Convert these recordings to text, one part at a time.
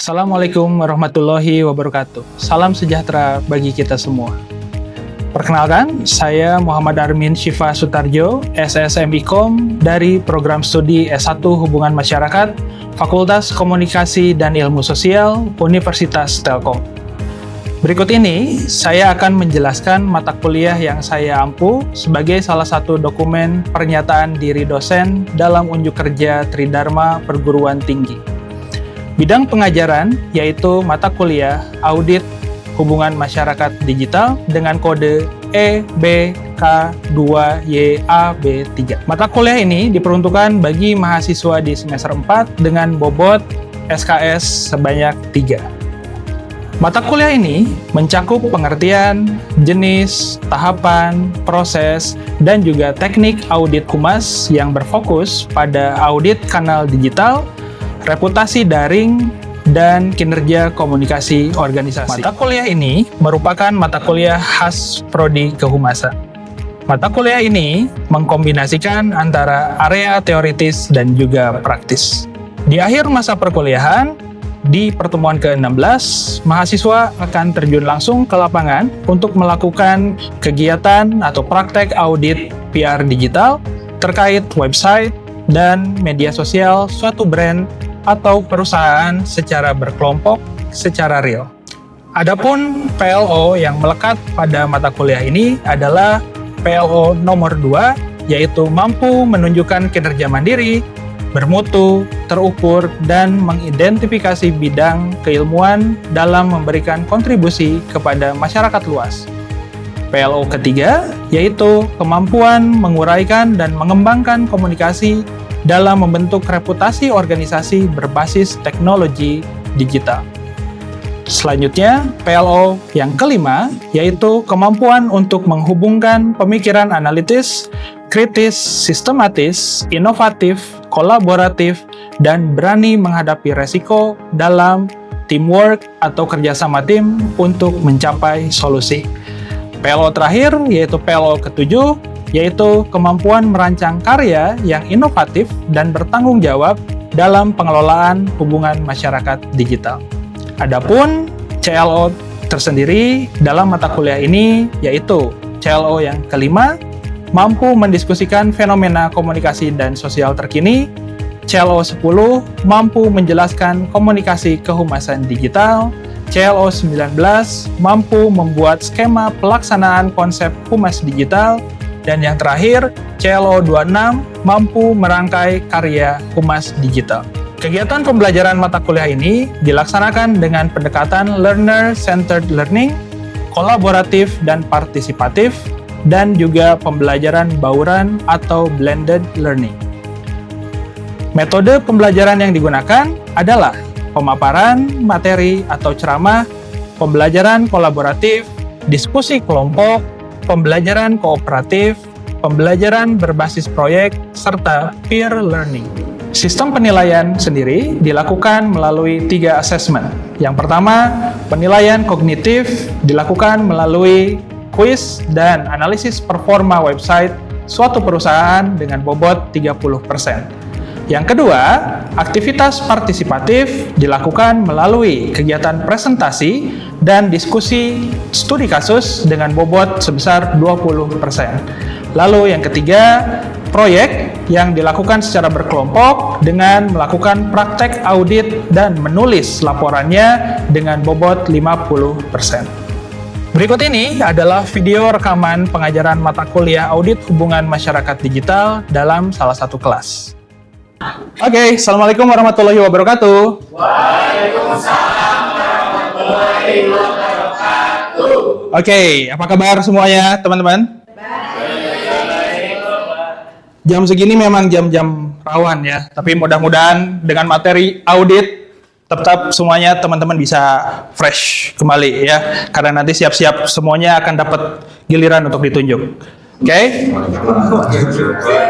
Assalamualaikum warahmatullahi wabarakatuh. Salam sejahtera bagi kita semua. Perkenalkan, saya Muhammad Armin Syifa Sutarjo, SSM Ikom dari Program Studi S1 Hubungan Masyarakat, Fakultas Komunikasi dan Ilmu Sosial, Universitas Telkom. Berikut ini, saya akan menjelaskan mata kuliah yang saya ampu sebagai salah satu dokumen pernyataan diri dosen dalam unjuk kerja Tridharma Perguruan Tinggi. Bidang pengajaran yaitu mata kuliah Audit Hubungan Masyarakat Digital dengan kode EBK2YAB3. Mata kuliah ini diperuntukkan bagi mahasiswa di semester 4 dengan bobot SKS sebanyak 3. Mata kuliah ini mencakup pengertian, jenis, tahapan, proses, dan juga teknik audit humas yang berfokus pada audit kanal digital, reputasi daring, dan kinerja komunikasi organisasi. Mata kuliah ini merupakan mata kuliah khas Prodi Kehumasan. Mata kuliah ini mengkombinasikan antara area teoritis dan juga praktis. Di akhir masa perkuliahan, di pertemuan ke-16, mahasiswa akan terjun langsung ke lapangan untuk melakukan kegiatan atau praktek audit PR digital terkait website dan media sosial suatu brand atau perusahaan secara berkelompok, secara real. Adapun PLO yang melekat pada mata kuliah ini adalah PLO nomor 2, yaitu mampu menunjukkan kinerja mandiri, bermutu, terukur, dan mengidentifikasi bidang keilmuan dalam memberikan kontribusi kepada masyarakat luas. PLO ketiga, yaitu kemampuan menguraikan dan mengembangkan komunikasi dalam membentuk reputasi organisasi berbasis teknologi digital. Selanjutnya, PLO yang kelima, yaitu kemampuan untuk menghubungkan pemikiran analitis, kritis, sistematis, inovatif, kolaboratif, dan berani menghadapi resiko dalam teamwork atau kerjasama tim untuk mencapai solusi. PLO terakhir, yaitu PLO ketujuh, yaitu kemampuan merancang karya yang inovatif dan bertanggung jawab dalam pengelolaan hubungan masyarakat digital. Adapun CLO tersendiri dalam mata kuliah ini yaitu CLO yang kelima, mampu mendiskusikan fenomena komunikasi dan sosial terkini. CLO 10 mampu menjelaskan komunikasi kehumasan digital. CLO 19 mampu membuat skema pelaksanaan konsep humas digital. Dan yang terakhir, CLO 26 mampu merangkai karya humas digital. Kegiatan pembelajaran mata kuliah ini dilaksanakan dengan pendekatan learner-centered learning, kolaboratif dan partisipatif, dan juga pembelajaran bauran atau blended learning. Metode pembelajaran yang digunakan adalah pemaparan materi atau ceramah, pembelajaran kolaboratif, diskusi kelompok, pembelajaran kooperatif, pembelajaran berbasis proyek, serta peer learning. Sistem penilaian sendiri dilakukan melalui 3 asesmen. Yang pertama, penilaian kognitif dilakukan melalui kuis dan analisis performa website suatu perusahaan dengan bobot 30%. Yang kedua, aktivitas partisipatif dilakukan melalui kegiatan presentasi dan diskusi studi kasus dengan bobot sebesar 20%. Lalu yang ketiga, proyek yang dilakukan secara berkelompok dengan melakukan praktek audit dan menulis laporannya dengan bobot 50%. Berikut ini adalah video rekaman pengajaran mata kuliah Audit Hubungan Masyarakat Digital dalam salah satu kelas. Oke, Assalamualaikum warahmatullahi wabarakatuh. Waalaikumsalam warahmatullahi wabarakatuh. Oke, apa kabar semuanya, teman-teman? Jam segini memang jam-jam rawan ya, tapi mudah-mudahan dengan materi audit tetap semuanya teman-teman bisa fresh kembali ya, karena nanti siap-siap semuanya akan dapat giliran untuk ditunjuk. Oke?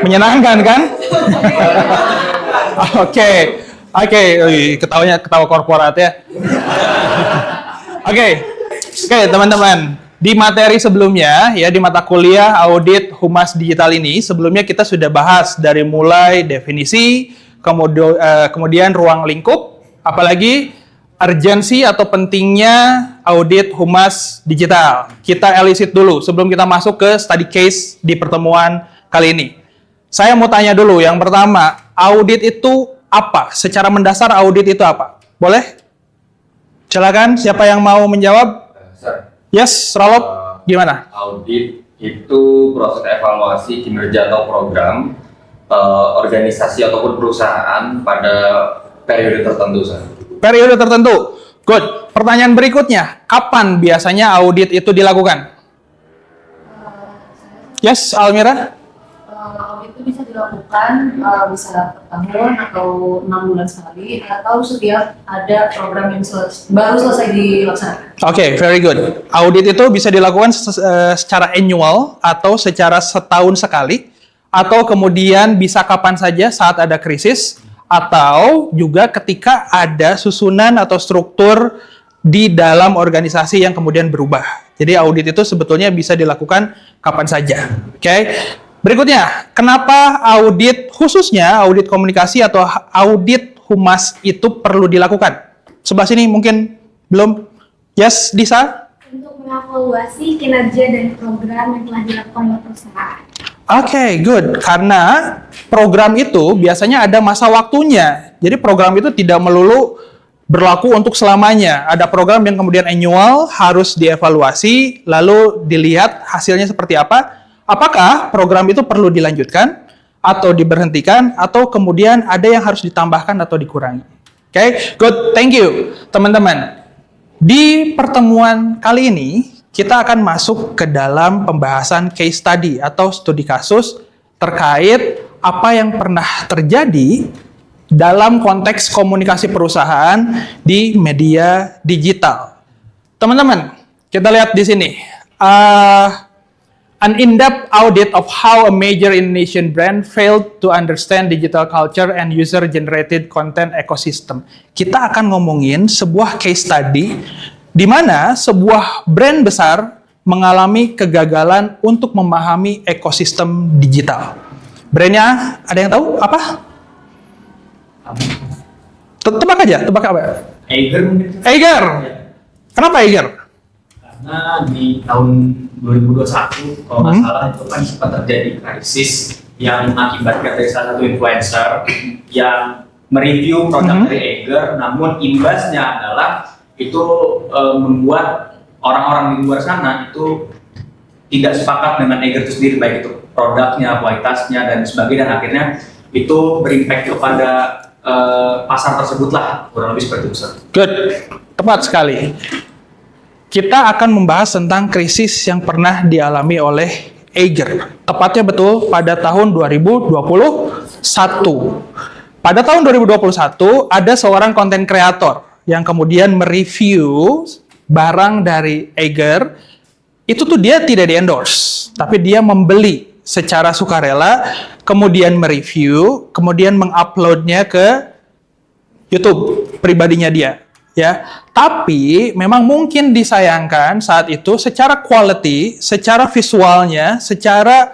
Menyenangkan kan? Oke, ketawa korporat ya. Oke, teman-teman. Di materi sebelumnya, ya di mata kuliah Audit Humas Digital ini, sebelumnya kita sudah bahas dari mulai definisi, kemudian ruang lingkup, apalagi urgensi atau pentingnya audit humas digital. Kita elicit dulu sebelum kita masuk ke study case di pertemuan kali ini. Saya mau tanya dulu, yang pertama, audit itu apa? Secara mendasar audit itu apa? Boleh? Silakan, siapa yang mau menjawab? Yes, Rolop, gimana? Audit itu proses evaluasi kinerja atau program organisasi ataupun perusahaan pada periode tertentu, Sir. Periode tertentu. Good. Pertanyaan berikutnya, kapan biasanya audit itu dilakukan? Yes, Almira? Audit itu bisa dilakukan bisa per tahun atau 6 bulan sekali atau setiap ada program yang baru selesai dilaksanakan. Oke, very good. Audit itu bisa dilakukan secara annual atau secara setahun sekali, atau kemudian bisa kapan saja saat ada krisis, atau juga ketika ada susunan atau struktur di dalam organisasi yang kemudian berubah. Jadi audit itu sebetulnya bisa dilakukan kapan saja. Oke. Berikutnya, kenapa audit, khususnya audit komunikasi atau audit humas itu perlu dilakukan? Sebelah sini mungkin belum. Yes, Disa? Untuk mengevaluasi kinerja dan program yang telah dilakukan oleh perusahaan. Oke, good. Karena program itu biasanya ada masa waktunya. Jadi program itu tidak melulu berlaku untuk selamanya. Ada program yang kemudian annual, harus dievaluasi, lalu dilihat hasilnya seperti apa. Apakah program itu perlu dilanjutkan, atau diberhentikan, atau kemudian ada yang harus ditambahkan atau dikurangi. Oke, good. Thank you, teman-teman. Di pertemuan kali ini, kita akan masuk ke dalam pembahasan case study atau studi kasus terkait apa yang pernah terjadi dalam konteks komunikasi perusahaan di media digital. Teman-teman, kita lihat di sini. An in-depth audit of how a major Indonesian brand failed to understand digital culture and user-generated content ecosystem. Kita akan ngomongin sebuah case study di mana sebuah brand besar mengalami kegagalan untuk memahami ekosistem digital. Brandnya ada yang tahu apa? Tebak aja, tebak apa? Eiger mungkin. Eiger. Kenapa Eiger? Karena di tahun 2021 kalau nggak salah itu kan sempat terjadi krisis yang mengakibatkan dari salah satu influencer yang mereview produk dari Eiger, namun imbasnya adalah itu membuat orang-orang di luar sana itu tidak sepakat dengan Eiger itu sendiri, baik itu produknya, kualitasnya dan sebagainya, dan akhirnya itu berimpact kepada pasar tersebut lah, kurang lebih seperti itu. Good, tepat sekali. Kita akan membahas tentang krisis yang pernah dialami oleh Eiger. Tepatnya betul pada tahun 2021. Pada tahun 2021, ada seorang konten kreator yang kemudian mereview barang dari Eiger. Itu tuh dia tidak di-endorse, tapi dia membeli secara sukarela, kemudian mereview, kemudian menguploadnya ke YouTube pribadinya dia. Ya, tapi memang mungkin disayangkan saat itu secara quality, secara visualnya, secara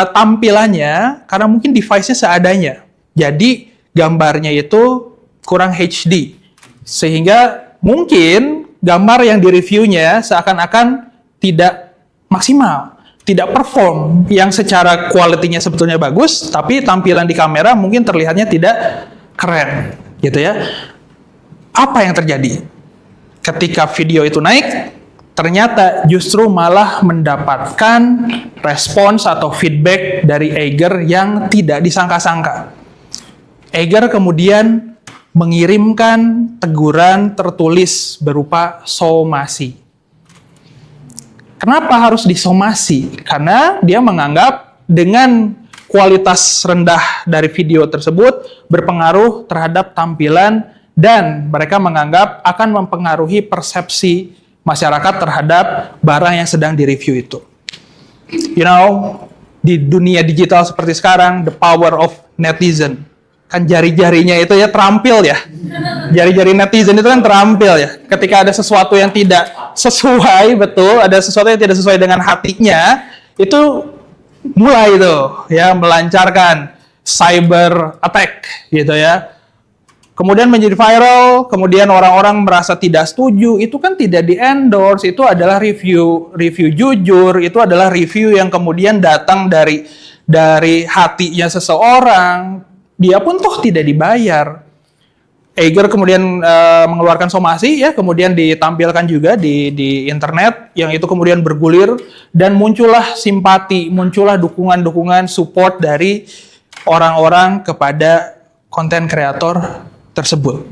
tampilannya, karena mungkin device-nya seadanya. Jadi gambarnya itu kurang HD. Sehingga mungkin gambar yang direviewnya seakan-akan tidak maksimal, tidak perform, yang secara quality-nya sebetulnya bagus, tapi tampilan di kamera mungkin terlihatnya tidak keren, gitu ya. Apa yang terjadi? Ketika video itu naik, ternyata justru malah mendapatkan respons atau feedback dari Eiger yang tidak disangka-sangka. Eiger kemudian mengirimkan teguran tertulis berupa somasi. Kenapa harus disomasi? Karena dia menganggap dengan kualitas rendah dari video tersebut berpengaruh terhadap tampilan, dan mereka menganggap akan mempengaruhi persepsi masyarakat terhadap barang yang sedang direview itu. You know, di dunia digital seperti sekarang, the power of netizen. Kan jari-jarinya itu ya terampil ya. Jari-jari netizen itu kan terampil ya. Ketika ada sesuatu yang tidak sesuai, betul, ada sesuatu yang tidak sesuai dengan hatinya, itu mulai itu ya melancarkan cyber attack gitu ya. kemudian menjadi viral, kemudian orang-orang merasa tidak setuju, itu kan tidak di-endorse, itu adalah review jujur, itu adalah review yang kemudian datang dari hatinya seseorang, dia pun toh tidak dibayar. Eiger kemudian mengeluarkan somasi, ya, kemudian ditampilkan juga di internet, yang itu kemudian bergulir, dan muncullah simpati, muncullah dukungan-dukungan support dari orang-orang kepada konten kreator tersebut.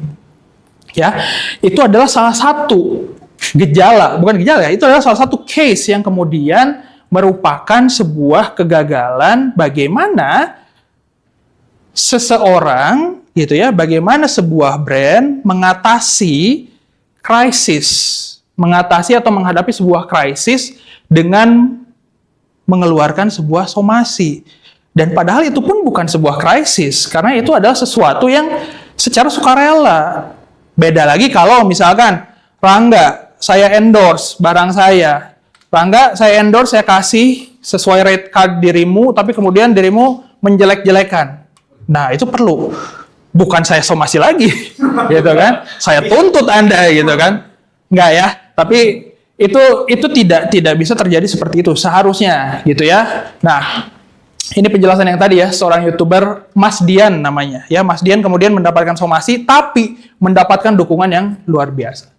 Ya, itu adalah salah satu gejala, bukan gejala ya, itu adalah salah satu case yang kemudian merupakan sebuah kegagalan bagaimana seseorang, gitu ya, bagaimana sebuah brand mengatasi krisis, mengatasi atau menghadapi sebuah krisis dengan mengeluarkan sebuah somasi. Dan padahal itu pun bukan sebuah krisis, karena itu adalah sesuatu yang secara sukarela. Beda lagi kalau misalkan, Rangga, saya endorse barang saya. Rangga, saya endorse, saya kasih sesuai rate card dirimu, tapi kemudian dirimu menjelek-jelekan. Nah, itu perlu. Bukan saya somasi lagi, gitu kan? Saya tuntut Anda, gitu kan? Enggak ya, tapi itu tidak bisa terjadi seperti itu seharusnya, gitu ya. Nah, ini penjelasan yang tadi ya, seorang YouTuber Mas Dian namanya. Ya, Mas Dian kemudian mendapatkan somasi, tapi mendapatkan dukungan yang luar biasa.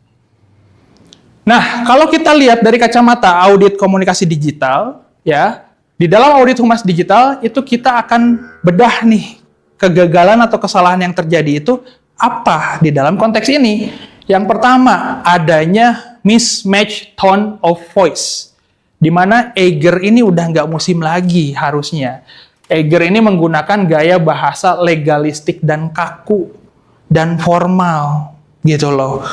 Nah, kalau kita lihat dari kacamata audit komunikasi digital, ya, di dalam audit humas digital itu kita akan bedah nih kegagalan atau kesalahan yang terjadi itu apa di dalam konteks ini. Yang pertama, adanya mismatch tone of voice, di mana Eiger ini udah nggak musim lagi harusnya. Eiger ini menggunakan gaya bahasa legalistik dan kaku dan formal, gitu loh.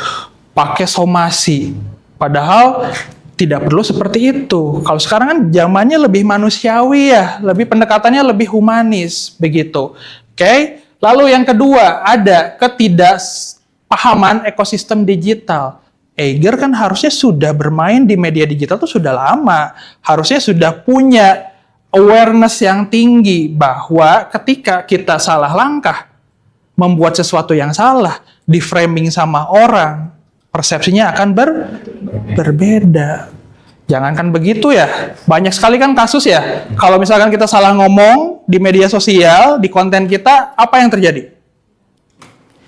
Pakai somasi. Padahal tidak perlu seperti itu. Kalau sekarang kan zamannya lebih manusiawi ya, lebih pendekatannya lebih humanis, begitu. Oke, lalu yang kedua ada ketidakpahaman ekosistem digital. Eiger kan harusnya sudah bermain di media digital tuh sudah lama, harusnya sudah punya awareness yang tinggi bahwa ketika kita salah langkah, membuat sesuatu yang salah, di framing sama orang, persepsinya akan berbeda. Jangankan begitu ya, banyak sekali kan kasus ya. Kalau misalkan kita salah ngomong di media sosial, di konten kita, apa yang terjadi?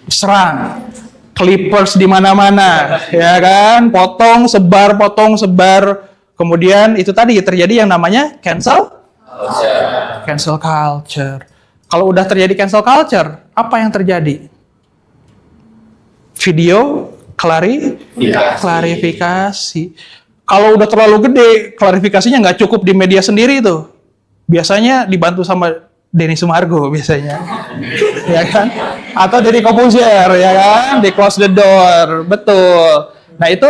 Serang, clippers di mana-mana, ya kan? Potong, sebar. Kemudian itu tadi terjadi yang namanya cancel culture. Kalau udah terjadi cancel culture, apa yang terjadi? Video klarifikasi. Kalau udah terlalu gede, klarifikasinya nggak cukup di media sendiri itu. Biasanya dibantu sama Denny Sumargo biasanya. Ya kan? Atau Deddy Corbuzier, ya kan? Di close the door. Betul. Nah, itu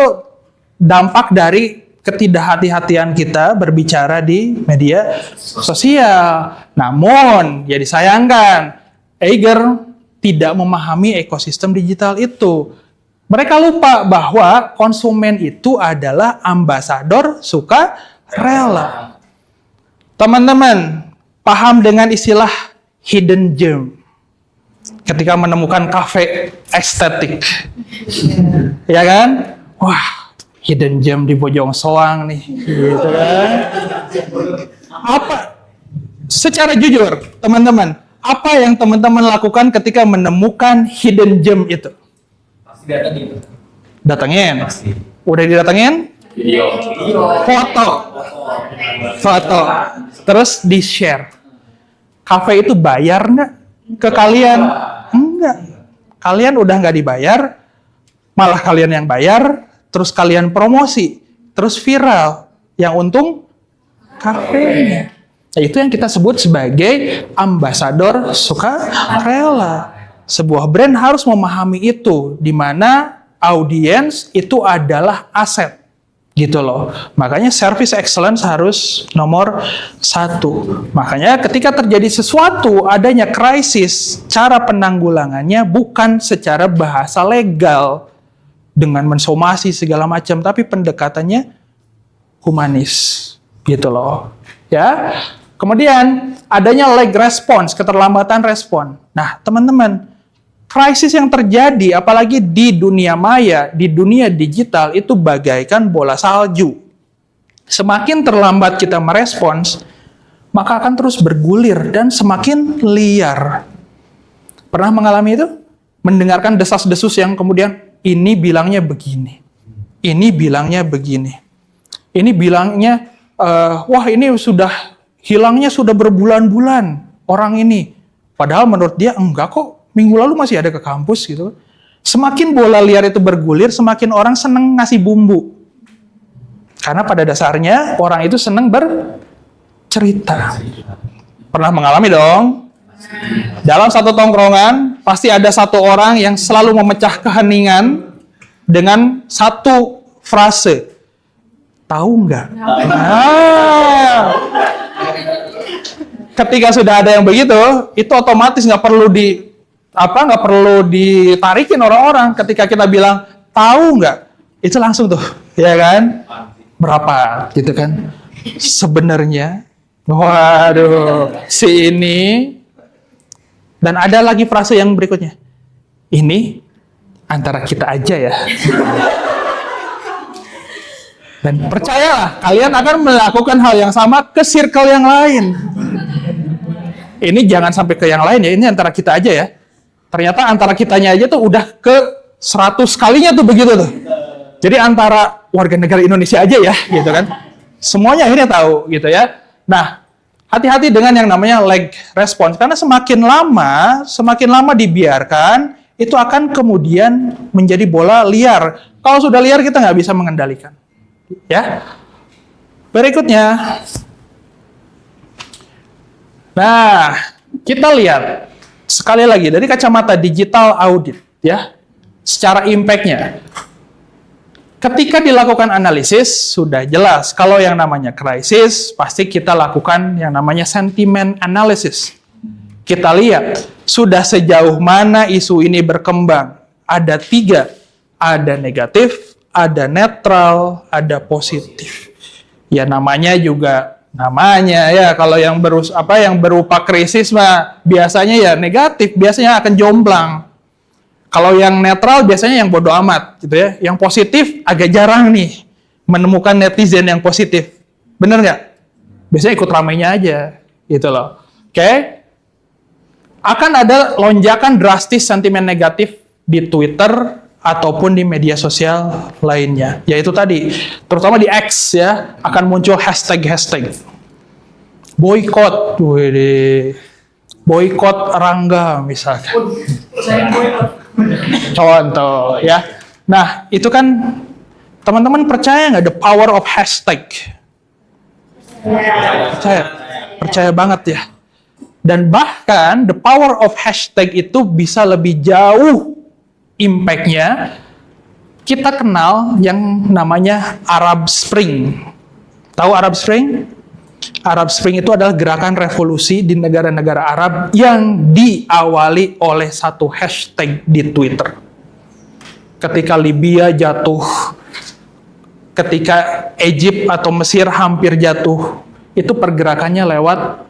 dampak dari ketidakhati-hatian kita berbicara di media sosial. Namun, ya disayangkan, Eiger tidak memahami ekosistem digital itu. Mereka lupa bahwa konsumen itu adalah ambasador sukarela. Teman-teman, paham dengan istilah hidden gem ketika menemukan kafe estetik. Ya kan? Wah, hidden gem di Bojong Soang nih. Gitu kan? Apa? Secara jujur, teman-teman, apa yang teman-teman lakukan ketika menemukan hidden gem itu? Datengin. Udah didatengin? Video. Foto. Terus di-share. Kafe itu bayar nggak ke kalian? Enggak. Kalian udah nggak dibayar, malah kalian yang bayar, terus kalian promosi, terus viral. Yang untung kafenya. Nah, itu yang kita sebut sebagai ambasador sukarela. Sebuah brand harus memahami itu, di mana audiens itu adalah aset, gitu loh. Makanya service excellence harus nomor 1. Makanya ketika terjadi sesuatu, adanya krisis, cara penanggulangannya bukan secara bahasa legal dengan mensomasi segala macam, tapi pendekatannya humanis, gitu loh. Ya. Kemudian adanya lag response, keterlambatan respon. Nah, teman-teman, krisis yang terjadi, apalagi di dunia maya, di dunia digital, itu bagaikan bola salju. Semakin terlambat kita merespons, maka akan terus bergulir dan semakin liar. Pernah mengalami itu? Mendengarkan desas-desus yang kemudian, ini bilangnya begini, ini bilangnya begini, ini bilangnya, wah ini sudah hilangnya sudah berbulan-bulan orang ini. Padahal menurut dia, enggak kok, minggu lalu masih ada ke kampus gitu. Semakin bola liar itu bergulir, semakin orang seneng ngasih bumbu. Karena pada dasarnya orang itu seneng bercerita. Pernah mengalami dong? Dalam satu tongkrongan, pasti ada satu orang yang selalu memecah keheningan dengan satu frase. Tahu nggak? Nah, ketika sudah ada yang begitu, itu otomatis nggak perlu ditarikin orang-orang. Ketika kita bilang tahu nggak, itu langsung tuh, ya kan? Berapa, gitu kan? Sebenarnya, waduh, si ini. Dan ada lagi frase yang berikutnya. Ini antara kita aja ya. Dan percayalah, kalian akan melakukan hal yang sama ke circle yang lain. Ini jangan sampai ke yang lain ya, ini antara kita aja ya. Ternyata antara kitanya aja tuh udah ke 100 kalinya tuh begitu tuh. Jadi antara warga negara Indonesia aja ya, gitu kan. Semuanya akhirnya tahu gitu ya. Nah, hati-hati dengan yang namanya lag response. Karena semakin lama dibiarkan, itu akan kemudian menjadi bola liar. Kalau sudah liar, kita nggak bisa mengendalikan. Ya. Berikutnya. Nah, kita lihat sekali lagi dari kacamata digital audit ya. Secara impact-nya. Ketika dilakukan analisis sudah jelas kalau yang namanya krisis pasti kita lakukan yang namanya sentiment analysis. Kita lihat sudah sejauh mana isu ini berkembang. Ada 3, ada negatif, ada netral, ada positif. Ya namanya ya kalau yang berupa krisis mah biasanya ya negatif, biasanya akan jomplang. Kalau yang netral biasanya yang bodoh amat gitu ya. Yang positif agak jarang nih menemukan netizen yang positif. Bener nggak? Biasanya ikut ramainya aja gitu loh. Oke? Akan ada lonjakan drastis sentimen negatif di Twitter ataupun di media sosial lainnya. Yaitu tadi, terutama di X ya, akan muncul hashtag. Boykot, boykot Rangga misalkan. Contoh ya. Nah, itu kan teman-teman percaya nggak the power of hashtag? Percaya banget ya. Dan bahkan the power of hashtag itu bisa lebih jauh impact-nya. Kita kenal yang namanya Arab Spring. Tahu Arab Spring? Arab Spring itu adalah gerakan revolusi di negara-negara Arab yang diawali oleh satu hashtag di Twitter. Ketika Libya jatuh, ketika Egypt atau Mesir hampir jatuh, itu pergerakannya lewat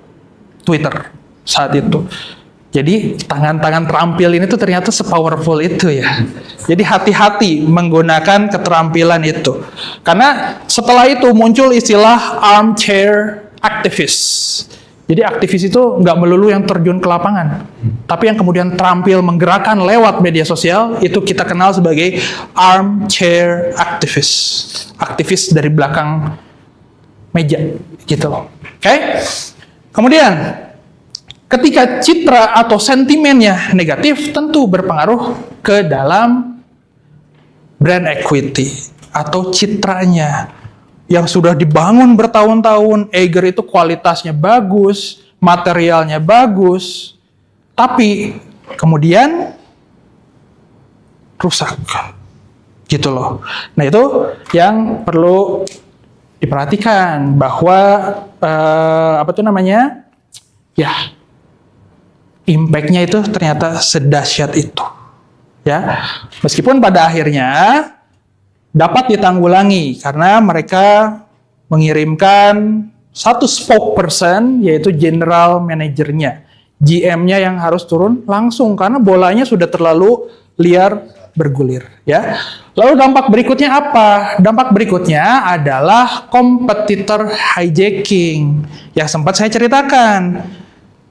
Twitter saat itu. Jadi tangan-tangan terampil ini tuh ternyata sepowerful itu ya. Jadi hati-hati menggunakan keterampilan itu. Karena setelah itu muncul istilah armchair activist. Jadi aktivis itu nggak melulu yang terjun ke lapangan. Tapi yang kemudian terampil menggerakkan lewat media sosial, itu kita kenal sebagai armchair activist. Aktivis dari belakang meja gitu loh. Oke? Kemudian ketika citra atau sentimennya negatif, tentu berpengaruh ke dalam brand equity atau citranya yang sudah dibangun bertahun-tahun. Eiger itu kualitasnya bagus, materialnya bagus, tapi kemudian rusak, gitu loh. Nah itu yang perlu diperhatikan bahwa ya. Impact-nya itu ternyata sedahsyat itu. Ya. Meskipun pada akhirnya dapat ditanggulangi karena mereka mengirimkan satu spokesperson yaitu general manajernya GM-nya yang harus turun langsung karena bolanya sudah terlalu liar bergulir ya. Lalu dampak berikutnya apa? Dampak berikutnya adalah competitor hijacking yang sempat saya ceritakan.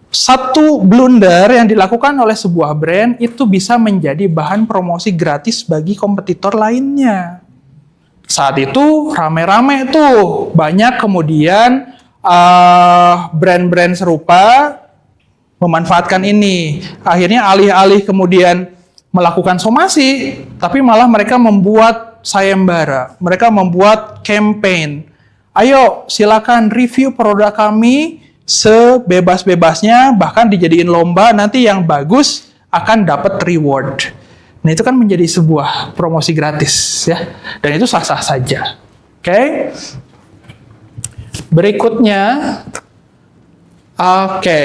Satu blunder yang dilakukan oleh sebuah brand itu bisa menjadi bahan promosi gratis bagi kompetitor lainnya. Saat itu rame-rame tuh, banyak kemudian brand-brand serupa memanfaatkan ini. Akhirnya alih-alih kemudian melakukan somasi, tapi malah mereka membuat sayembara, mereka membuat campaign. Ayo silakan review produk kami sebebas-bebasnya, bahkan dijadiin lomba, nanti yang bagus akan dapat reward. Nah itu kan menjadi sebuah promosi gratis ya, dan itu sah-sah saja. Oke. Berikutnya, oke.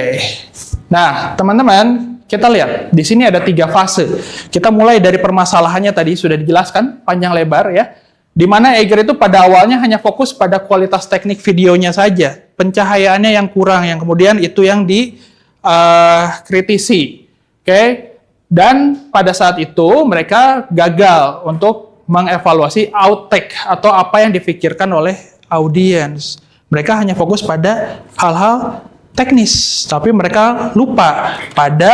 Nah teman-teman, kita lihat di sini ada 3 fase. Kita mulai dari permasalahannya tadi sudah dijelaskan panjang lebar ya. Di mana Eiger itu pada awalnya hanya fokus pada kualitas teknik videonya saja, pencahayaannya yang kurang, yang kemudian itu yang dikritisi, oke? Dan pada saat itu mereka gagal untuk mengevaluasi outtake atau apa yang difikirkan oleh audiens. Mereka hanya fokus pada hal-hal teknis, tapi mereka lupa pada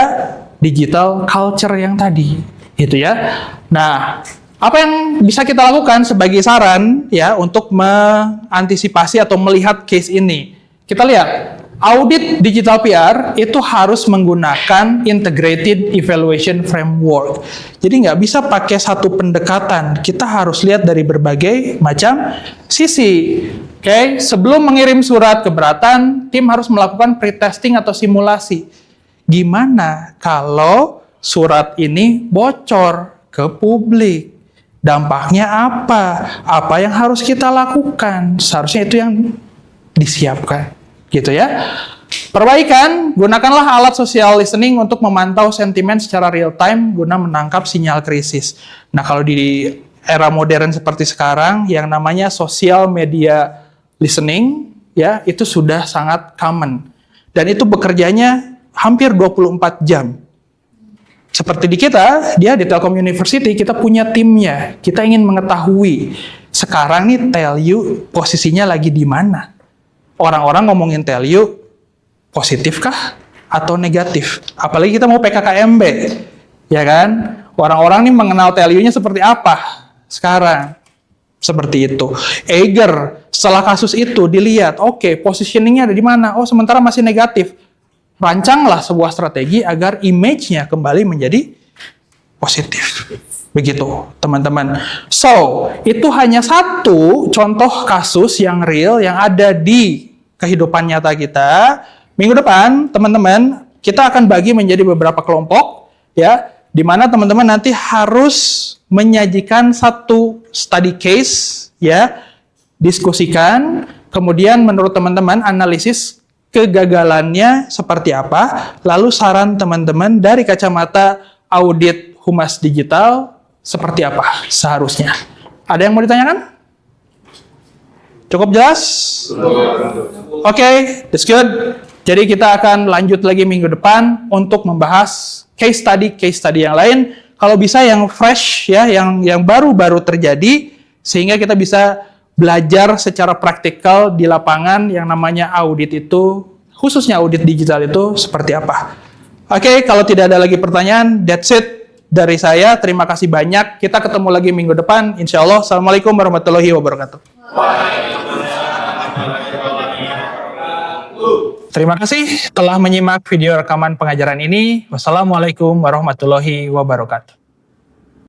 digital culture yang tadi, gitu ya. Nah, apa yang bisa kita lakukan sebagai saran ya untuk mengantisipasi atau melihat case ini? Kita lihat, audit digital PR itu harus menggunakan integrated evaluation framework. Jadi nggak bisa pakai satu pendekatan. Kita harus lihat dari berbagai macam sisi. Oke, sebelum mengirim surat keberatan, tim harus melakukan pretesting atau simulasi. Gimana kalau surat ini bocor ke publik? Dampaknya apa? Apa yang harus kita lakukan? Seharusnya itu yang disiapkan, gitu ya. Perbaikan, gunakanlah alat social listening untuk memantau sentimen secara real time guna menangkap sinyal krisis. Nah, kalau di era modern seperti sekarang, yang namanya social media listening, ya, itu sudah sangat common. Dan itu bekerjanya hampir 24 jam. Seperti di kita, di Telkom University, kita punya timnya. Kita ingin mengetahui, sekarang nih Telyu posisinya lagi di mana? Orang-orang ngomongin Telyu, positifkah atau negatif? Apalagi kita mau PKKMB, ya kan? Orang-orang nih mengenal Telyu-nya seperti apa sekarang? Seperti itu. Eiger, setelah kasus itu dilihat, oke, positioning-nya ada di mana? Oh, sementara masih negatif. Rancanglah sebuah strategi agar image-nya kembali menjadi positif. Begitu, teman-teman. So, itu hanya satu contoh kasus yang real yang ada di kehidupan nyata kita. Minggu depan, teman-teman, kita akan bagi menjadi beberapa kelompok, ya, di mana teman-teman nanti harus menyajikan satu study case, ya, diskusikan, kemudian menurut teman-teman analisis kegagalannya seperti apa, lalu saran teman-teman dari kacamata audit humas digital seperti apa seharusnya. Ada yang mau ditanyakan? Cukup jelas? Oke, that's good. Jadi kita akan lanjut lagi minggu depan untuk membahas case study yang lain. Kalau bisa yang fresh ya, yang baru-baru terjadi, sehingga kita bisa belajar secara praktikal di lapangan yang namanya audit itu, khususnya audit digital itu seperti apa. Oke, kalau tidak ada lagi pertanyaan, that's it dari saya. Terima kasih banyak. Kita ketemu lagi minggu depan, insya Allah. Assalamualaikum warahmatullahi wabarakatuh. Terima kasih telah menyimak video rekaman pengajaran ini. Wassalamualaikum warahmatullahi wabarakatuh.